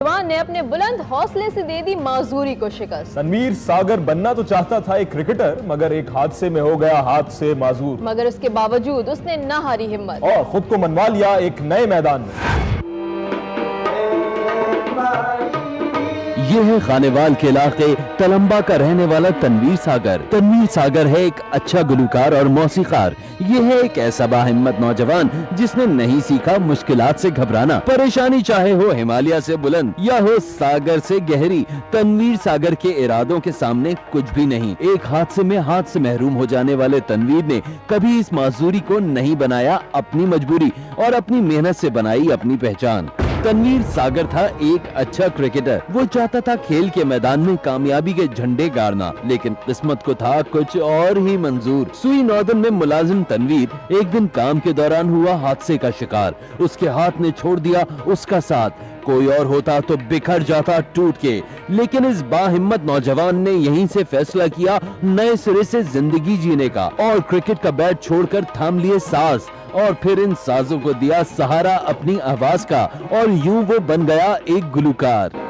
जवान ने अपने बुलंद हौसले से दे दी माजूरी को शिकस्त। तनवीर सागर बनना तो चाहता था एक क्रिकेटर, मगर एक हादसे में हो गया हाथ से माजूर। मगर उसके बावजूद उसने न हारी हिम्मत और खुद को मनवा लिया एक नए मैदान में। ये है खानेवाल के इलाके तलंबा का रहने वाला तनवीर सागर। तनवीर सागर है एक अच्छा गुलकार और मौसीकार। ये है एक ऐसा बाहिम्मत नौजवान जिसने नहीं सीखा मुश्किलात से घबराना। परेशानी चाहे हो हिमालय से बुलंद या हो सागर से गहरी, तनवीर सागर के इरादों के सामने कुछ भी नहीं। एक हादसे में हाथ से महरूम हो जाने वाले तनवीर ने कभी इस माजूरी को नहीं बनाया अपनी मजबूरी और अपनी मेहनत से बनाई अपनी पहचान। तनवीर सागर था एक अच्छा क्रिकेटर। वो चाहता था खेल के मैदान में कामयाबी के झंडे गाड़ना, लेकिन किस्मत को था कुछ और ही मंजूर। सुई नॉर्दर्न में मुलाजिम तनवीर एक दिन काम के दौरान हुआ हादसे का शिकार। उसके हाथ ने छोड़ दिया उसका साथ। कोई और होता तो बिखर जाता टूट के, लेकिन इस बाहिम्मत नौजवान ने यहीं से फैसला किया नए सिरे से जिंदगी जीने का और क्रिकेट का बैट छोड़कर थाम लिए साज और फिर इन साजों को दिया सहारा अपनी आवाज का और यूं वो बन गया एक गुलकार।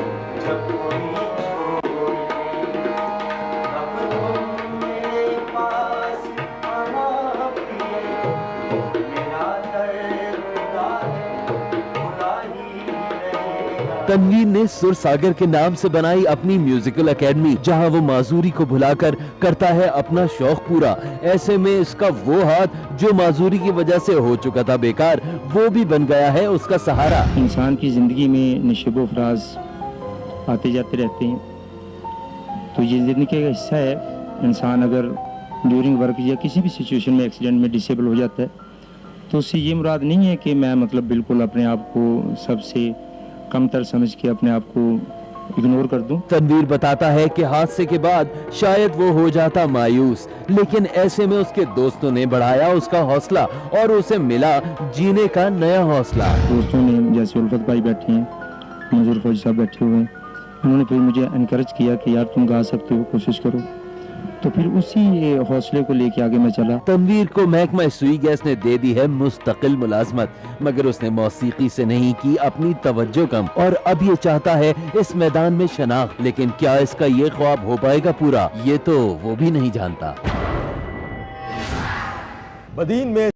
तनवीर ने सुर सागर के नाम से बनाई अपनी म्यूजिकल एकेडमी, जहां वो माजूरी को भुलाकर करता है अपना शौक पूरा। ऐसे में इसका वो हाथ जो माजूरी की वजह से हो चुका था बेकार, वो भी बन गया है उसका सहारा। इंसान की ज़िंदगी में नशेबो फराज आते जाते रहते हैं, तो ये ज़िंदगी का हिस्सा है। इंसान अगर ड्यूरिंग वर्क या किसी भी सिचुएशन में एक्सीडेंट में डिसेबल हो जाता है, तो उससे ये मुराद नहीं है कि मैं बिल्कुल अपने आप को सबसे कमतर समझ के अपने आप को इग्नोर कर दूं। तनवीर बताता है कि हादसे के बाद शायद वो हो जाता मायूस, लेकिन ऐसे में उसके दोस्तों ने बढ़ाया उसका हौसला और उसे मिला जीने का नया हौसला। दोस्तों ने, जैसे उल्फत भाई बैठे हैं, मंजूर फौजी साहब बैठे हुए हैं, उन्होंने फिर मुझे एनकरेज किया कि यार तुम गा सकते हो, कोशिश करो। तो फिर उसी हौसले को लेके आगे मैं चला। तनवीर को महकमा सुई गैस ने दे दी है मुस्तकिल मुलाजमत, मगर उसने मौसीकी से नहीं की अपनी तवज्जो कम और अब ये चाहता है इस मैदान में शनाख्त। लेकिन क्या इसका ये ख्वाब हो पाएगा पूरा, ये तो वो भी नहीं जानता। बदीन में